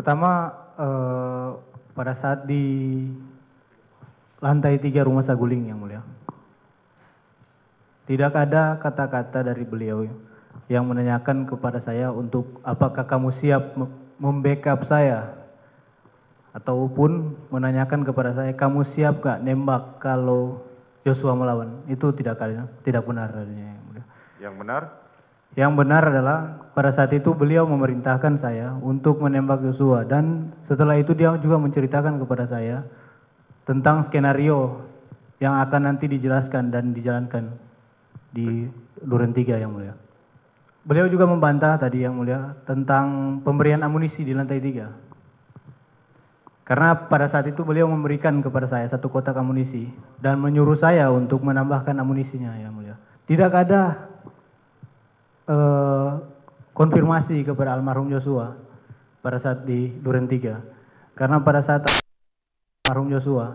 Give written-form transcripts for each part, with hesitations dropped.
Pertama, pada saat di lantai 3 Rumah Saguling, Yang Mulia. Tidak ada kata-kata dari beliau yang menanyakan kepada saya untuk apakah kamu siap membackup saya, ataupun menanyakan kepada saya kamu siap gak nembak kalau Joshua melawan. Itu tidak benar adanya, Yang Mulia. Yang benar? Yang benar adalah pada saat itu beliau memerintahkan saya untuk menembak Joshua, dan setelah itu dia juga menceritakan kepada saya tentang skenario yang akan nanti dijelaskan dan dijalankan di Duren 3, Yang Mulia. Beliau juga membantah tadi, Yang Mulia, tentang pemberian amunisi di lantai 3. Karena pada saat itu beliau memberikan kepada saya 1 kotak amunisi dan menyuruh saya untuk menambahkan amunisinya, Yang Mulia. Tidak ada konfirmasi kepada almarhum Joshua pada saat di Duren 3. Karena pada saat almarhum Joshua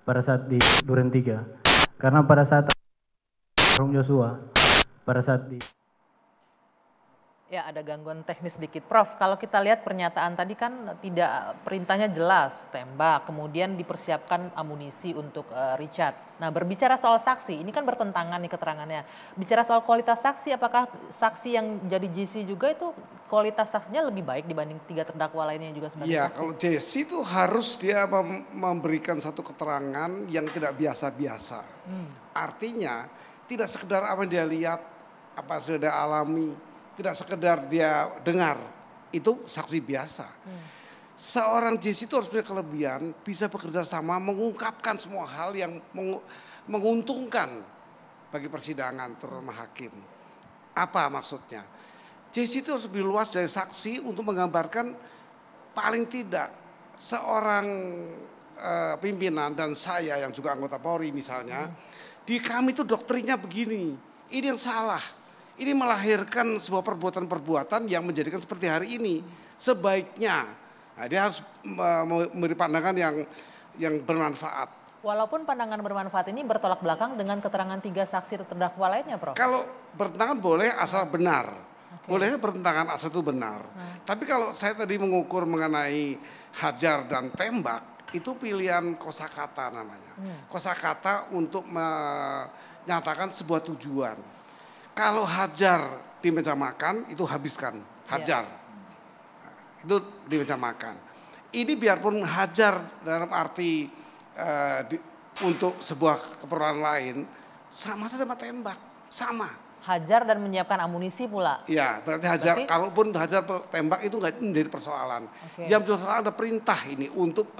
pada saat di Duren 3. Karena pada saat almarhum Joshua pada saat di Ya, ada gangguan teknis sedikit. Prof, kalau kita lihat pernyataan tadi kan tidak, perintahnya jelas, tembak, kemudian dipersiapkan amunisi untuk Richard. Nah, berbicara soal saksi, ini kan bertentangan nih keterangannya. Bicara soal kualitas saksi, apakah saksi yang jadi JC juga itu kualitas saksinya lebih baik dibanding 3 terdakwa lainnya juga sebagai Iya, saksi? kalau JC itu harus dia memberikan satu keterangan yang tidak biasa-biasa. Artinya, tidak sekedar apa yang dia lihat, apa yang sudah alami, tidak sekedar dia dengar, itu saksi biasa. Seorang JC itu harus punya kelebihan, bisa bekerja sama mengungkapkan semua hal yang menguntungkan bagi persidangan terutama hakim. Apa maksudnya? JC itu harus lebih luas dari saksi untuk menggambarkan paling tidak seorang pimpinan dan saya yang juga anggota Polri misalnya, di kami itu doktrinnya begini, ini yang salah. Ini melahirkan sebuah perbuatan-perbuatan yang menjadikan seperti hari ini. Sebaiknya, nah dia harus memberi pandangan yang bermanfaat. Walaupun pandangan bermanfaat ini bertolak belakang dengan keterangan 3 saksi terdakwa lainnya, Prof? Kalau bertentangan boleh asal benar. Boleh bertentangan asal itu benar. Tapi kalau saya tadi mengukur mengenai hajar dan tembak, itu pilihan kosakata namanya. Kosakata untuk menyatakan sebuah tujuan. Kalau hajar di meja makan itu habiskan, hajar. Itu di meja makan. Ini biarpun hajar dalam arti untuk sebuah keperluan lain, sama saja sama tembak, sama. Hajar dan menyiapkan amunisi pula? Iya, berarti hajar, kalaupun hajar tembak itu nggak menjadi persoalan. Yang persoalan ada perintah ini untuk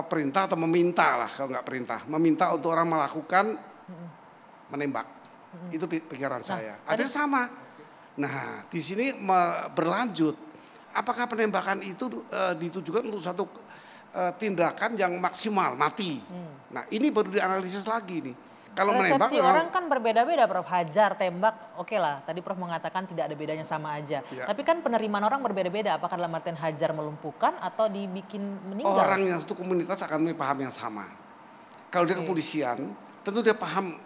perintah atau meminta lah, kalau nggak perintah. Meminta untuk orang melakukan menembak. Itu pikiran saya. Artinya sama. Nah, di sini berlanjut. Apakah penembakan itu ditujukan untuk satu tindakan yang maksimal, mati? Nah, ini baru dianalisis lagi nih. Kalau menembak orang kan berbeda-beda, Prof. Hajar, tembak, oke lah. Tadi Prof mengatakan tidak ada bedanya, sama aja. Tapi kan penerimaan orang berbeda-beda. Apakah dalam artian hajar melumpuhkan atau dibikin meninggal? Orang yang satu komunitas akan memiliki paham yang sama. Kalau dia kepolisian, tentu dia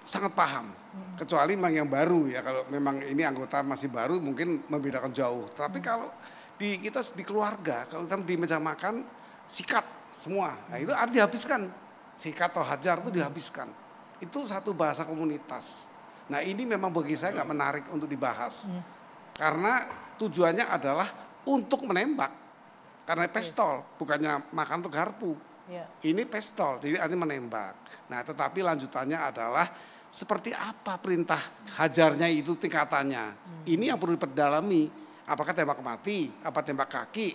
sangat paham. Kecuali memang yang baru ya, kalau memang ini anggota masih baru mungkin membedakan jauh. Tapi kalau kita di keluarga, kalau kita di meja makan, sikat semua. Nah itu ada dihabiskan. Sikat atau hajar itu dihabiskan. Itu satu bahasa komunitas. Nah ini memang bagi saya nggak menarik untuk dibahas. Karena tujuannya adalah untuk menembak. Karena pistol, bukannya makan untuk garpu. Ini pistol, jadi artinya menembak. Nah tetapi lanjutannya adalah seperti apa perintah hajarnya itu tingkatannya. Ini yang perlu diperdalami. Apakah tembak mati, apa tembak kaki.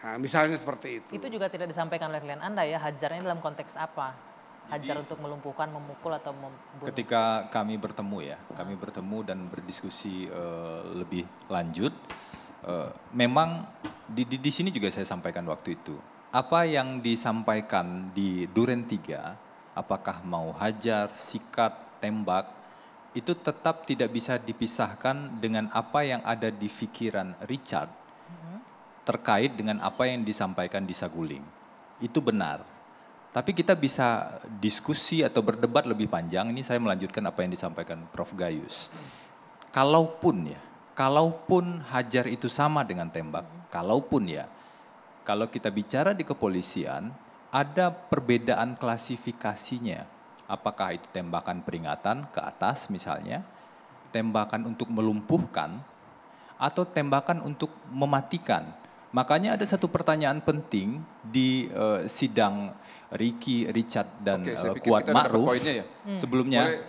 Nah, misalnya seperti itu. Itu juga tidak disampaikan oleh klien Anda ya, hajarnya dalam konteks apa? Hajar untuk melumpuhkan, memukul atau membunuh? Ketika kami bertemu ya, kami bertemu dan berdiskusi lebih lanjut. Memang di sini juga saya sampaikan waktu itu. Apa yang disampaikan di Duren 3, apakah mau hajar, sikat, tembak, itu tetap tidak bisa dipisahkan dengan apa yang ada di pikiran Richard terkait dengan apa yang disampaikan di Saguling. Itu benar. Tapi kita bisa diskusi atau berdebat lebih panjang, ini saya melanjutkan apa yang disampaikan Prof. Gayus. Kalaupun hajar itu sama dengan tembak, kalaupun ya, kalau kita bicara di kepolisian, ada perbedaan klasifikasinya. Apakah itu tembakan peringatan ke atas misalnya, tembakan untuk melumpuhkan, atau tembakan untuk mematikan. Makanya ada satu pertanyaan penting di sidang Ricky, Richard, dan Kuat Ma'ruf. Ya? Sebelumnya,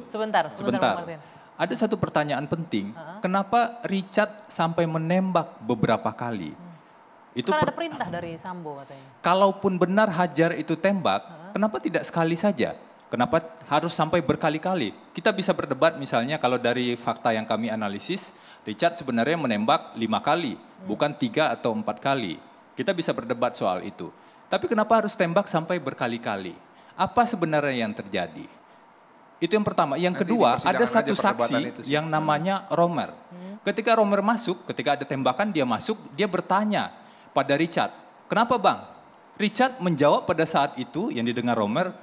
Sebentar. Bang Martin. Ada satu pertanyaan penting, kenapa Richard sampai menembak beberapa kali? Itu Kan ada perintah dari Sambo katanya. Kalaupun benar Hajar itu tembak, kenapa tidak sekali saja? Kenapa harus sampai berkali-kali? Kita bisa berdebat misalnya kalau dari fakta yang kami analisis, Richard sebenarnya menembak 5 kali, bukan 3 atau 4 kali. Kita bisa berdebat soal itu. Tapi kenapa harus tembak sampai berkali-kali? Apa sebenarnya yang terjadi? Itu yang pertama. Yang kedua, ada satu saksi yang namanya Romer. Ketika Romer masuk, ketika ada tembakan dia masuk, dia bertanya pada Richard, kenapa bang? Richard menjawab pada saat itu yang didengar Romer,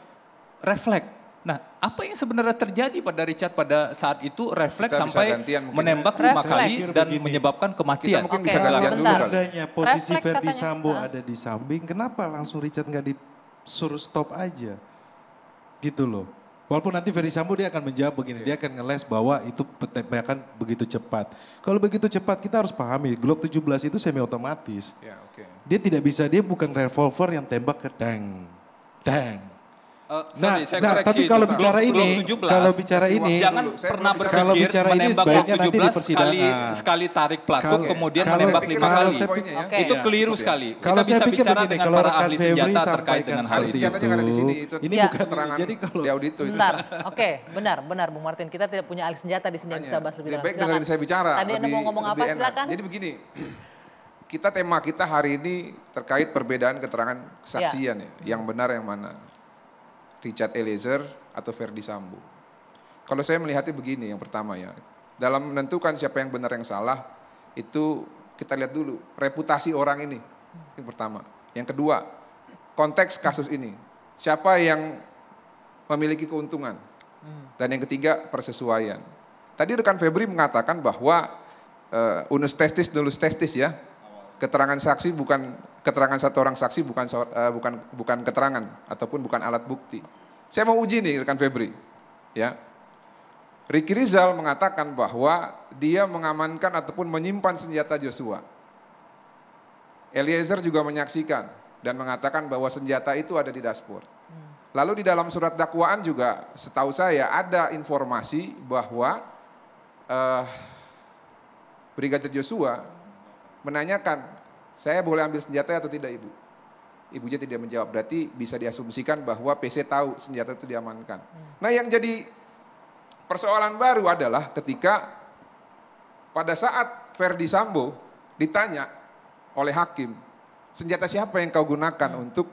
refleks. Nah, apa yang sebenarnya terjadi pada Richard pada saat itu refleks sampai menembak 5 kali dan menyebabkan kematian? Kita mungkin bisa gantian dulu kali. Seandainya posisi Refleks Verdi katanya. Sambo ada di samping, kenapa langsung Richard nggak disuruh stop aja? Gitu loh. Walaupun nanti Verdi Sambo dia akan menjawab begini, dia akan ngeles bahwa itu tembakan begitu cepat. Kalau begitu cepat kita harus pahami, Glock 17 itu semi otomatis. Ya, Dia tidak bisa, dia bukan revolver yang tembak ke dang. Sorry, saya tapi koreksi kalau itu. bicara Glock ini, 17, kalau bicara ini, jangan Saya pernah belum bicara. Kalau berpikir bicara ini menembak sebaiknya Glock nanti di 17 persidangan. sekali tarik pelaku Kalau- kemudian kalau- menembak saya pikir 5 kali. saya poinnya ya. Oke. Itu Ya. keliru sekali. Kalau Kita saya bisa pikir bicara begini, dengan kalau para rekan ahli Febri senjata terkait sampaikan dengan hal Ahli seperti itu. senjatanya nggak ada di sini, itu Ini Ya. bukan keterangan jadi kalau di audito itu. Sebentar, oke, benar Bung Martin. Kita tidak punya ahli senjata di sini yang bisa bahas lebih dalam. Baik dengerin saya bicara. Tadi Anda mau ngomong apa, lebih enak. silakan. Jadi begini, tema kita hari ini terkait perbedaan keterangan kesaksian ya. Yang benar yang mana? Richard Eliezer atau Verdi Sambo. Kalau saya melihatnya begini, yang pertama ya. Dalam menentukan siapa yang benar yang salah, itu kita lihat dulu reputasi orang ini. Yang pertama. Yang kedua, konteks kasus ini. Siapa yang memiliki keuntungan. Dan yang ketiga, persesuaian. Tadi rekan Febri mengatakan bahwa unus testis nullus testis ya. Keterangan saksi bukan keterangan satu orang saksi bukan keterangan ataupun bukan alat bukti. Saya mau uji nih rekan Febri. Ya. Ricky Rizal mengatakan bahwa dia mengamankan ataupun menyimpan senjata Joshua. Eliezer juga menyaksikan dan mengatakan bahwa senjata itu ada di dashboard. Lalu di dalam surat dakwaan juga setahu saya ada informasi bahwa Brigadir Joshua menanyakan, saya boleh ambil senjata atau tidak ibu? Ibunya tidak menjawab, berarti bisa diasumsikan bahwa PC tahu senjata itu diamankan. Nah yang jadi persoalan baru adalah ketika pada saat Verdi Sambo ditanya oleh hakim, senjata siapa yang kau gunakan untuk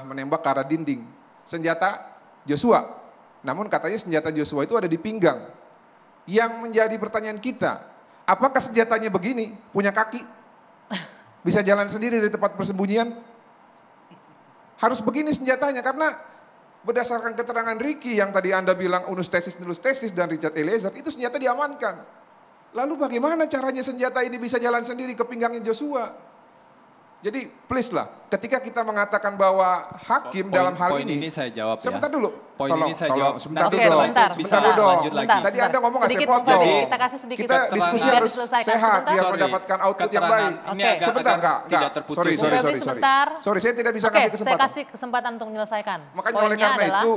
menembak ke arah dinding? Senjata Joshua. Namun katanya senjata Joshua itu ada di pinggang. Yang menjadi pertanyaan kita, apakah senjatanya begini, punya kaki? Bisa jalan sendiri dari tempat persembunyian? Harus begini senjatanya, karena berdasarkan keterangan Ricky yang tadi Anda bilang unus testis, nullus testis, dan Richard Eliezer, itu senjata diamankan. Lalu bagaimana caranya senjata ini bisa jalan sendiri ke pinggangnya Joshua? Jadi please lah, ketika kita mengatakan bahwa hakim dalam hal Poin ini, ini saya jawab ya. sebentar dulu, Poin ini saya jawab. sebentar Oke, dulu, sebentar, sebentar dulu dong. lanjut lagi. Tadi Anda ngomong nggak saya Sedikit, Bung potong. Febri, kita kasih sedikit Kita diskusi biar harus diselesaikan sehat sebentar. biar Sorry, mendapatkan output yang keterangan baik. ini Oke. agak- Sebentar, agak enggak. tidak terputus. Sorry, Bung Febri, sebentar. Sorry, saya tidak bisa Oke, kasih saya kesempatan. kasih kesempatan untuk menyelesaikan. Makanya oleh Poinnya karena adalah, itu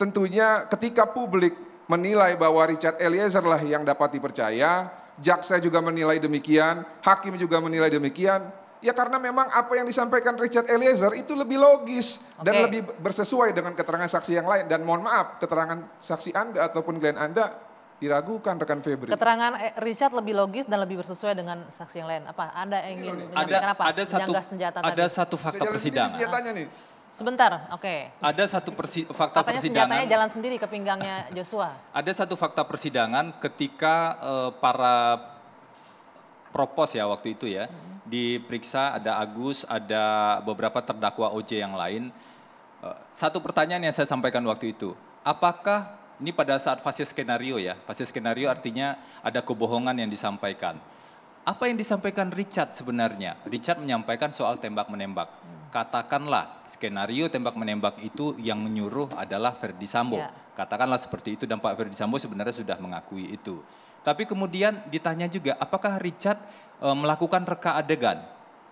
tentunya ketika publik menilai bahwa Richard Eliezer lah yang dapat dipercaya, jaksa juga menilai demikian, hakim juga menilai demikian, ya karena memang apa yang disampaikan Richard Eliezer itu lebih logis dan Oke. lebih bersesuai dengan keterangan saksi yang lain. Dan mohon maaf, keterangan saksi Anda ataupun klien Anda diragukan rekan Febri. keterangan Richard lebih logis dan lebih bersesuai dengan saksi yang lain. Apa? Anda ingin menyampaikan apa? Ada satu Menyanggah senjata ada tadi. satu Bisa fakta jalan sendiri persidangan. senjatanya nih. Sebentar, oke. Ada satu fakta Katanya persidangan. senjatanya jalan sendiri ke pinggangnya Joshua. Ada satu fakta persidangan ketika para propos ya waktu itu ya, diperiksa ada Agus, ada beberapa terdakwa OJ yang lain. Satu pertanyaan yang saya sampaikan waktu itu, apakah ini pada saat fase skenario ya, fase skenario artinya ada kebohongan yang disampaikan. apa yang disampaikan Richard sebenarnya? Richard menyampaikan soal tembak-menembak. Katakanlah skenario tembak-menembak itu yang menyuruh adalah Verdi Sambo. Ya. Katakanlah seperti itu dan Pak Verdi Sambo sebenarnya sudah mengakui itu. Tapi kemudian ditanya juga apakah Richard melakukan reka adegan?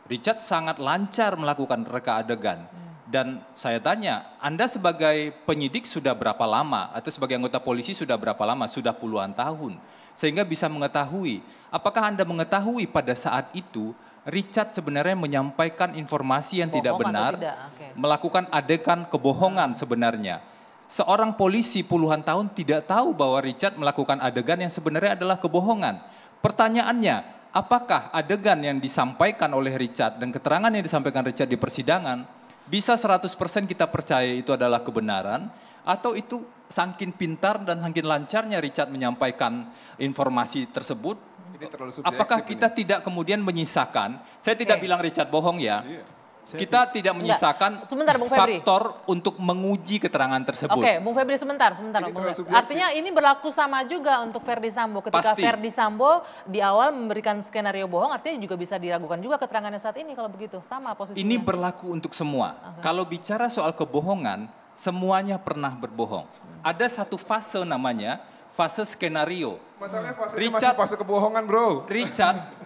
Richard sangat lancar melakukan reka adegan. Dan saya tanya, Anda sebagai penyidik sudah berapa lama? Atau sebagai anggota polisi sudah berapa lama? Sudah puluhan tahun. Sehingga bisa mengetahui, apakah Anda mengetahui pada saat itu Richard sebenarnya menyampaikan informasi yang tidak Bohong atau benar, tidak? Oke. melakukan adegan kebohongan sebenarnya. Seorang polisi puluhan tahun tidak tahu bahwa Richard melakukan adegan yang sebenarnya adalah kebohongan. Pertanyaannya, apakah adegan yang disampaikan oleh Richard dan keterangan yang disampaikan Richard di persidangan bisa 100% kita percaya itu adalah kebenaran, atau itu saking pintar dan saking lancarnya Richard menyampaikan informasi tersebut? Ini terlalu subjektif Apakah kita ini. tidak kemudian menyisakan, saya tidak Oke. bilang Richard bohong ya, Iya. kita tidak menyisakan Sebentar, Bung Febri. faktor untuk menguji keterangan tersebut. Oke, Bung Febri sebentar. Ini Bung terlalu Febri. subjektif. Artinya ini berlaku sama juga untuk Verdi Sambo. Ketika Pasti. Verdi Sambo di awal memberikan skenario bohong, artinya juga bisa diragukan juga keterangannya saat ini kalau begitu. Sama posisinya. Ini berlaku untuk semua. Kalau bicara soal kebohongan, semuanya pernah berbohong. Ada satu fase namanya fase skenario. Masalahnya fase ini Richard- masih fase kebohongan, bro.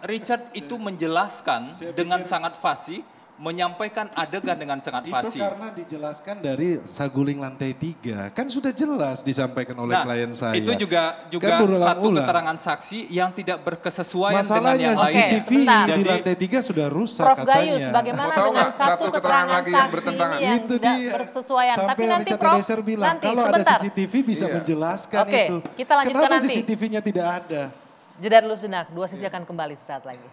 Richard itu menjelaskan dengan sangat fasih, menyampaikan adegan dengan sangat Itu fasih. karena dijelaskan dari saguling lantai 3. Kan sudah jelas disampaikan oleh klien saya. Itu juga Kan berulang-ulang. satu keterangan saksi yang tidak berkesesuaian Masalahnya dengan yang lain. CCTV sebentar. di Jadi- lantai 3 sudah rusak Prof katanya. Gayus, bagaimana Mau tahu dengan nggak? satu Satu keterangan keterangan lagi yang saksi bertentangan. ini yang Itu tidak dia. berkesesuaian? Sampai Tapi nanti Richard Prof, Eliezer bilang, nanti kalau sebentar. ada CCTV bisa Iya. menjelaskan Oke, itu. kita lanjutkan Kenapa nanti. CCTV-nya tidak ada? Jeda dulu sejenak, dua sisi akan kembali sesaat lagi.